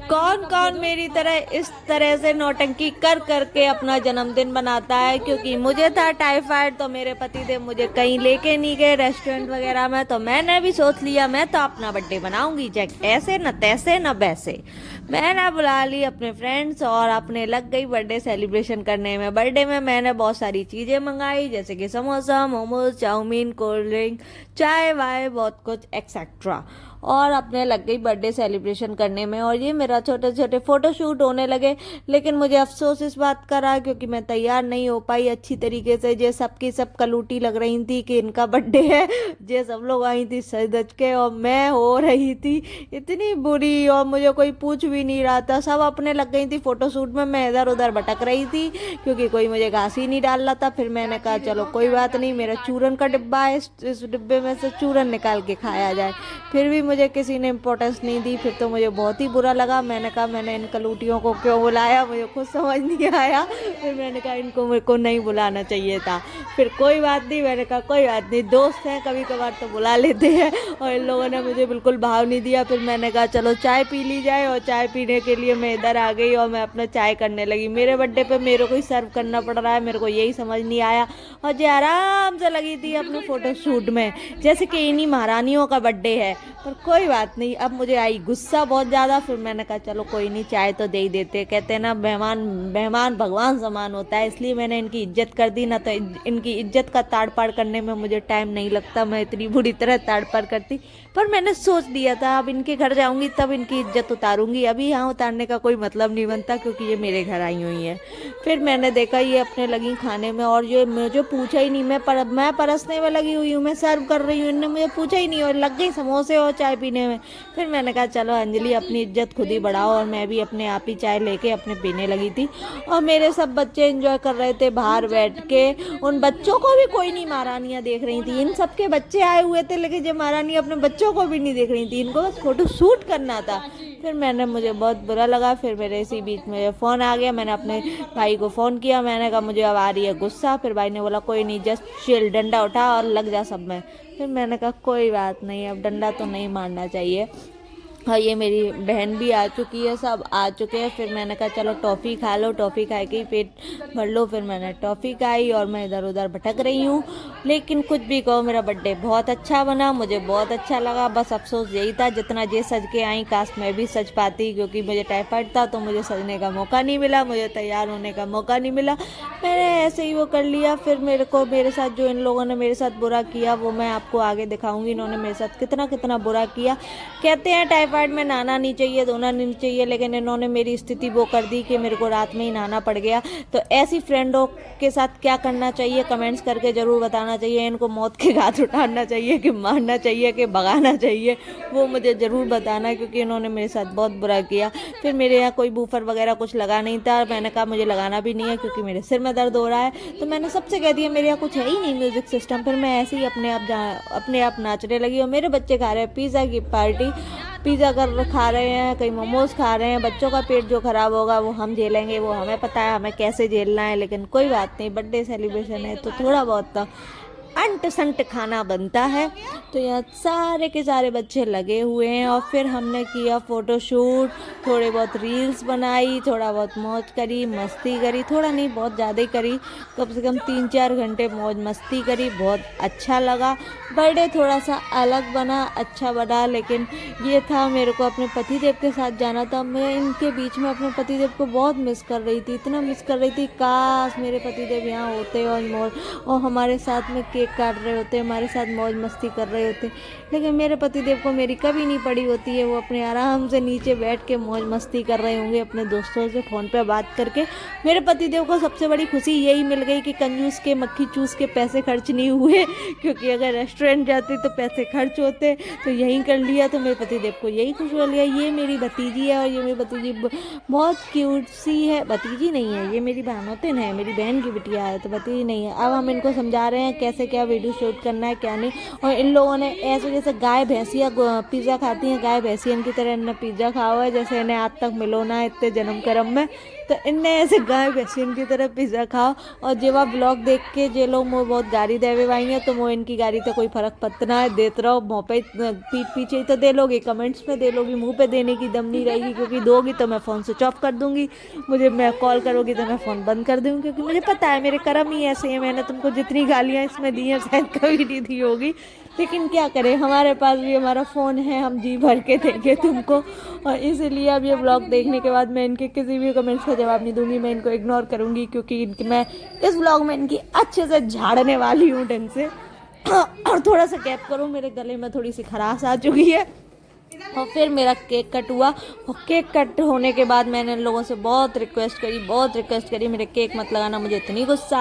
कौन कौन मेरी तरह इस तरह से नौटंकी कर करके अपना जन्मदिन बनाता है, क्योंकि मुझे था टाइफाइड तो मेरे पति देव मुझे कहीं लेके नहीं गए रेस्टोरेंट वगैरह में, तो मैंने भी सोच लिया मैं तो अपना बर्थडे बनाऊंगी, चाहे ऐसे न तैसे न वैसे। मैंने बुला ली अपने फ्रेंड्स और अपने लग गई बर्थडे सेलिब्रेशन करने में। बर्थडे में मैंने बहुत सारी चीज़ें मंगाई, जैसे कि samosa, momos, chowmein, cold drink, चाय वाय, बहुत कुछ एक्सेट्रा, और अपने लग गई बर्थडे सेलिब्रेशन करने में। और ये मेरा छोटे छोटे फोटो शूट होने लगे। लेकिन मुझे अफसोस इस बात का रहा क्योंकि मैं तैयार नहीं हो पाई अच्छी तरीके से। ये सबकी सब कलूटी लग रही थी कि इनका बर्थडे है, ये सब लोग आई थी सज धज के, और मैं हो रही थी इतनी बुरी, और मुझे कोई पूछ भी नहीं रहा था। सब अपने लग गई थी फोटो शूट में, मैं इधर उधर भटक रही थी क्योंकि कोई मुझे घास ही नहीं डाल रहा था। फिर मैंने कहा चलो कोई बात नहीं, मेरा चूरन का डिब्बा है, इस डिब्बे में से चूरन निकाल के खाया जाए। फिर भी मुझे किसी ने इम्पोर्टेंस नहीं दी। फिर तो मुझे बहुत ही बुरा लगा। मैंने कहा मैंने इन कलूटियों को क्यों बुलाया, मुझे खुद समझ नहीं आया। फिर मैंने कहा इनको मेरे को नहीं बुलाना चाहिए था। फिर कोई बात नहीं, मैंने कहा कोई बात नहीं, दोस्त हैं कभी कभार तो बुला लेते हैं। और इन लोगों ने मुझे बिल्कुल भाव नहीं दिया। फिर मैंने कहा चलो चाय पी ली जाए, और चाय पीने के लिए मैं इधर आ गई और मैं अपना चाय करने लगी। मेरे बर्थडे पे मेरे को ही सर्व करना पड़ रहा है, मेरे को यही समझ नहीं आया। और जो आराम से लगी थी अपने फोटो शूट में, जैसे कि इन्हीं महारानियों का बर्थडे है। पर कोई बात नहीं, अब मुझे आई गुस्सा बहुत ज़्यादा। फिर मैंने कहा चलो कोई नहीं, चाय तो दे ही देते। कहते हैं ना मेहमान मेहमान भगवान समान होता है, इसलिए मैंने इनकी इज्जत कर दी। ना तो इनकी इज्जत का ताड़ पाड़ करने में मुझे टाइम नहीं लगता, मैं इतनी बुरी तरह ताड़ पाड़ करती। पर मैंने सोच लिया था अब इनके घर जाऊंगी तब इनकी इज्जत उतारूंगी, अभी यहाँ उतारने का कोई मतलब नहीं बनता क्योंकि ये मेरे घर आई हुई है। फिर मैंने देखा ये अपने लगी खाने में, और ये मुझे पूछा ही नहीं। मैं परसने में लगी हुई हूँ, मैं सर्व कर रही हूँ, इनने मुझे पूछा ही नहीं और लग गई समोसे और चाय पीने में। फिर मैंने कहा चलो अंजलि अपनी इज्जत खुद ही बढ़ाओ, और मैं भी अपने आप ही चाय लेके अपने पीने लगी थी। और मेरे सब बच्चे एंजॉय कर रहे थे बाहर बैठ के। उन बच्चों को भी कोई नहीं महारानियाँ देख रही थी, इन सबके बच्चे आए हुए थे लेकिन ये महारानी अपने बच्चों को भी नहीं देख रही थी, इनको बस फोटो शूट करना था। फिर मुझे बहुत बुरा लगा। फिर मेरे इसी बीच में फ़ोन आ गया, मैंने अपने भाई को फ़ोन किया, मैंने कहा मुझे अब आ रही है गुस्सा। फिर भाई ने बोला कोई नहीं, जस्ट चिल, डंडा उठा और लग जा सब में। फिर मैंने कहा कोई बात नहीं, अब डंडा तो नहीं मारना चाहिए। हाँ, ये मेरी बहन भी आ चुकी है, सब आ चुके हैं। फिर मैंने कहा चलो टॉफ़ी खा लो, टॉफ़ी खा के ही पेट भर लो। फिर मैंने टॉफ़ी खाई और मैं इधर उधर भटक रही हूँ। लेकिन कुछ भी कहो, मेरा बर्थडे बहुत अच्छा बना, मुझे बहुत अच्छा लगा। बस अफसोस यही था जितना ये सज के आई, काश मैं भी सज पाती, क्योंकि मुझे टाइफाइड था तो मुझे सजने का मौका नहीं मिला, मुझे तैयार होने का मौका नहीं मिला। मैंने ऐसे ही वो कर लिया। फिर मेरे साथ जो इन लोगों ने मेरे साथ बुरा किया वो मैं आपको आगे दिखाऊंगी, इन्होंने मेरे साथ कितना कितना बुरा किया। कहते हैं टाइफाइड में नहाना नहीं चाहिए, धोना नहीं चाहिए, लेकिन इन्होंने मेरी स्थिति वो कर दी कि मेरे को रात में ही नहाना पड़ गया। तो ऐसी फ्रेंडों के साथ क्या करना चाहिए कमेंट्स करके ज़रूर बताना चाहिए। इनको मौत के घाट उठाना चाहिए कि मारना चाहिए कि भगाना चाहिए, वो मुझे ज़रूर बताना, क्योंकि इन्होंने मेरे साथ बहुत बुरा किया। फिर मेरे यहाँ कोई बूफर वगैरह कुछ लगा नहीं था, मैंने कहा मुझे लगाना भी नहीं है क्योंकि मेरे सिर में दर्द हो रहा है। तो मैंने सबसे कह दिया मेरे यहाँ कुछ है ही नहीं म्यूज़िक सिस्टम। फिर मैं ऐसे ही अपने आप नाचने लगी। और मेरे बच्चे खा रहे हैं पिज़्ज़ा की पार्टी, पिज़्ज़ा कर खा रहे हैं, कहीं मोमोज खा रहे हैं। बच्चों का पेट जो खराब होगा वो हम झेलेंगे, वो हमें पता है हमें कैसे झेलना है। लेकिन कोई बात नहीं, बर्थडे सेलिब्रेशन है तो थोड़ा बहुत तो अंट संट खाना बनता है। तो यहाँ सारे के सारे बच्चे लगे हुए हैं। और फिर हमने किया फ़ोटो शूट, थोड़े बहुत रील्स बनाई, थोड़ा बहुत मौज करी, मस्ती करी, थोड़ा नहीं बहुत ज़्यादा ही करी, कम से कम 3-4 घंटे मौज मस्ती करी, बहुत अच्छा लगा। बर्थडे थोड़ा सा अलग बना, अच्छा बना। लेकिन ये था मेरे को अपने पतिदेव के साथ जाना था। मैं इनके बीच में अपने पतिदेव को बहुत मिस कर रही थी, इतना मिस कर रही थी, काश मेरे पतिदेव यहाँ होते और हमारे साथ में केक काट रहे होते, हमारे साथ मौज मस्ती कर रहे होते। लेकिन मेरे पतिदेव को मेरी कभी नहीं पड़ी होती है, वो अपने आराम से नीचे बैठ के मौज मस्ती कर रहे होंगे अपने दोस्तों से फ़ोन पे बात करके। मेरे पतिदेव को सबसे बड़ी खुशी यही मिल गई कि कंजूस के मक्खी चूस के पैसे खर्च नहीं हुए, क्योंकि अगर रेस्टोरेंट जाते तो पैसे खर्च होते, तो यहीं कर लिया। तो मेरे पतिदेव को यही खुश हो लिया। ये मेरी भतीजी है और ये मेरी भतीजी बहुत क्यूट सी है, भतीजी नहीं है, ये मेरी भानोतिन है, मेरी बहन की बिटिया है, तो भतीजी नहीं है। अब हम इनको समझा रहे हैं कैसे क्या वीडियो शूट करना है क्या नहीं। और इन लोगों ने ऐसे जैसे गाय भैंसिया पिज़्ज़ा खाती हैं, गाय भैंसियन की तरह इन्हें पिज़्ज़ा खाओ है, जैसे इन्हें आज तक मिलो ना इतने जन्म कर्म में। तो इनने ऐसे गाय भैंसिन की तरह पिज़्ज़ा खाओ। और जेवा ब्लॉग देख के जे लोग मुझे बहुत गाड़ी देवे भाई हैं, तो वो इनकी गाड़ी तो कोई फर्क पतना है, देते रहो मुँह पे, पीठ पीछे ही तो दे लोगी, कमेंट्स में दे लोगी, मुंह पे देने की दम नहीं रहेगी, क्योंकि दोगी तो मैं फ़ोन स्विच ऑफ कर दूंगी, मुझे मैं कॉल करोगी तो मैं फ़ोन बंद कर दूंगी, क्योंकि मुझे पता है मेरे कर्म ही ऐसे हैं। मैंने तुमको जितनी गालियाँ इसमें दी हैं शायद कभी नहीं दी होगी, लेकिन क्या करें, हमारे पास भी हमारा फ़ोन है, हम जी भर के देंगे तुमको। और इसीलिए अब ये ब्लॉग देखने के बाद मैं इनके किसी भी कमेंट्स का जवाब नहीं दूंगी, मैं इनको इग्नोर करूंगी, क्योंकि मैं इस ब्लॉग में इनकी अच्छे से झाड़ने वाली हूँ ढंग से। और थोड़ा सा गैप करो, मेरे गले में थोड़ी सी खराश आ चुकी है। और फिर मेरा केक कट हुआ, और केक कट होने के बाद मैंने इन लोगों से बहुत रिक्वेस्ट करी, मेरे केक मत लगाना। मुझे इतनी गुस्सा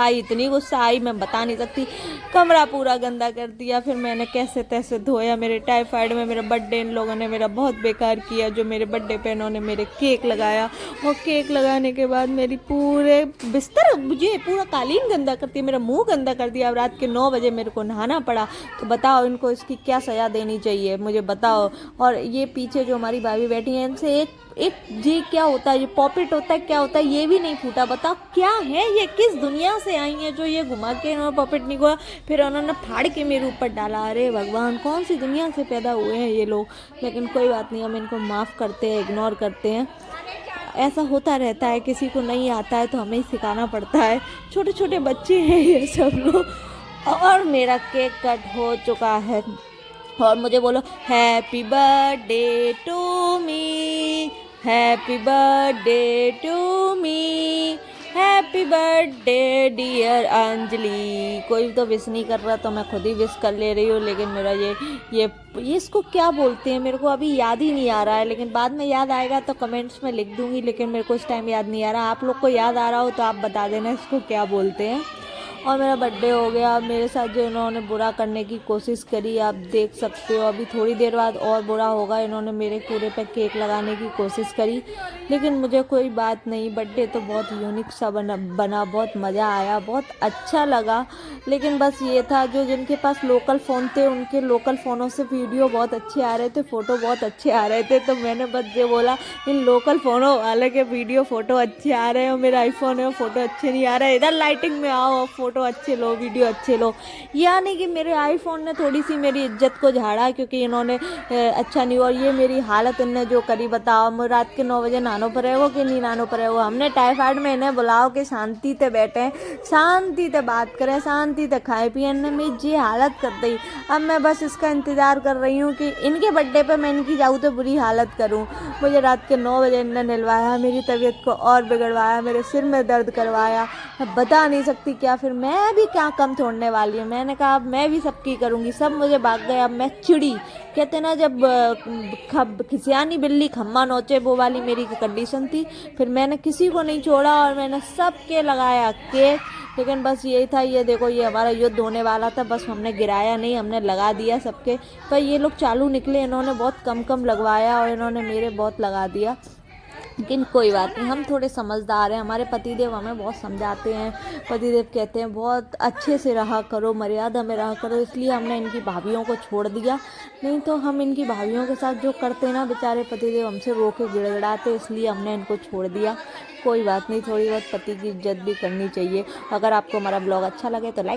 आई, मैं बता नहीं सकती। कमरा पूरा गंदा कर दिया, फिर मैंने कैसे तैसे धोया। मेरे टाइफाइड में मेरा बर्थडे इन लोगों ने मेरा बहुत बेकार किया, जो मेरे बर्थडे पे इन्होंने मेरे केक लगाया, और केक लगाने के बाद मेरी पूरे बिस्तर, मुझे पूरा कालीन गंदा करती है, मेरा मुँह गंदा कर दिया। अब रात के 9 बजे मेरे को नहाना पड़ा, तो बताओ इनको इसकी क्या सज़ा देनी चाहिए, मुझे बताओ। और ये पीछे जो हमारी भाभी बैठी है, इनसे एक ये क्या होता है, ये पॉपिट होता है, क्या होता है ये भी नहीं फूटा। बताओ क्या है ये, किस दुनिया से आई है जो ये घुमा के इन्होंने पॉपिट नहीं हुआ, फिर उन्होंने फाड़ के मेरे ऊपर डाला। अरे भगवान, कौन सी दुनिया से पैदा हुए हैं ये लोग। लेकिन कोई बात नहीं, हम इनको माफ़ करते हैं, इग्नोर करते हैं। ऐसा होता रहता है, किसी को नहीं आता है तो हमें ही सिखाना पड़ता है। छोटे छोटे बच्चे हैं ये सब लोग। और मेरा केक कट हो चुका है, और मुझे बोलो happy birthday to me, happy birthday to me, happy birthday dear Anjali. कोई तो विश नहीं कर रहा, तो मैं खुद ही विश कर ले रही हूँ। लेकिन मेरा ये इसको क्या बोलते हैं, मेरे को अभी याद ही नहीं आ रहा है, लेकिन बाद में याद आएगा तो कमेंट्स में लिख दूंगी। लेकिन मेरे को इस टाइम याद नहीं आ रहा। आप लोग को याद आ रहा हो तो आप बता देना इसको क्या बोलते हैं। और मेरा बर्थडे हो गया। मेरे साथ जो इन्होंने बुरा करने की कोशिश करी, आप देख सकते हो, अभी थोड़ी देर बाद और बुरा होगा। इन्होंने मेरे पूरे पे केक लगाने की कोशिश करी, लेकिन मुझे कोई बात नहीं। बर्थडे तो बहुत यूनिक सा बना, बहुत मज़ा आया, बहुत अच्छा लगा। लेकिन बस ये था, जो जिनके पास लोकल फ़ोन थे उनके लोकल फ़ोनों से वीडियो बहुत अच्छे आ रहे थे, फ़ोटो बहुत अच्छे आ रहे थे, तो मैंने बस ये बोला इन लोकल फ़ोनों वाले के वीडियो फ़ोटो अच्छे आ रहे हैं, और मेरा आईफोन है फ़ोटो अच्छे नहीं आ रहे, इधर लाइटिंग में आओ, फ़ोटो अच्छे लो, वीडियो अच्छे लो। यानी कि मेरे आईफोन ने थोड़ी सी मेरी इज्जत को झाड़ा, क्योंकि इन्होंने अच्छा नहीं। और ये मेरी हालत इनने जो करी, बताओ, मैं रात के 9 बजे नानो पर है वो कि नहीं नानो पर है वो। हमने टाइफाइड में इन्हें बुलाओ कि शांति से बैठें, शांति से बात करें, शांति से खाए पिए, इन्हें मेरी ये हालत कर दी। अब मैं बस इसका इंतज़ार कर रही हूँ कि इनके बर्थडे पे मैं इनकी जाऊँ तो बुरी हालत करूँ। मुझे रात के 9 बजे इन्हें निलवाया, मेरी तबीयत को और बिगड़वाया, मेरे सिर में दर्द करवाया, मैं बता नहीं सकती क्या। फिर मैं भी क्या कम छोड़ने वाली हूँ, मैंने कहा अब मैं भी सबकी करूँगी। सब मुझे भाग गए, अब मैं चिड़ी, कहते ना जब खिसियानी बिल्ली खम्मा नोचे, वो वाली मेरी कंडीशन थी। फिर मैंने किसी को नहीं छोड़ा, और मैंने सबके लगाया केक। लेकिन बस यही था, ये देखो ये हमारा युद्ध होने वाला था, बस हमने गिराया नहीं, हमने लगा दिया सबके। पर ये लोग चालू निकले, इन्होंने बहुत कम लगवाया, और इन्होंने मेरे बहुत लगा दिया। लेकिन कोई बात नहीं, हम थोड़े समझदार हैं। हमारे पतिदेव हमें बहुत समझाते हैं, पतिदेव कहते हैं बहुत अच्छे से रहा करो, मर्यादा में रहा करो, इसलिए हमने इनकी भाभीयों को छोड़ दिया। नहीं तो हम इनकी भाभीयों के साथ जो करते ना, बेचारे पतिदेव हमसे रो के गिड़गिड़ाते, इसलिए हमने इनको छोड़ दिया। कोई बात नहीं, थोड़ी बहुत पति की इज्जत भी करनी चाहिए। अगर आपको हमारा ब्लॉग अच्छा लगे तो लाइक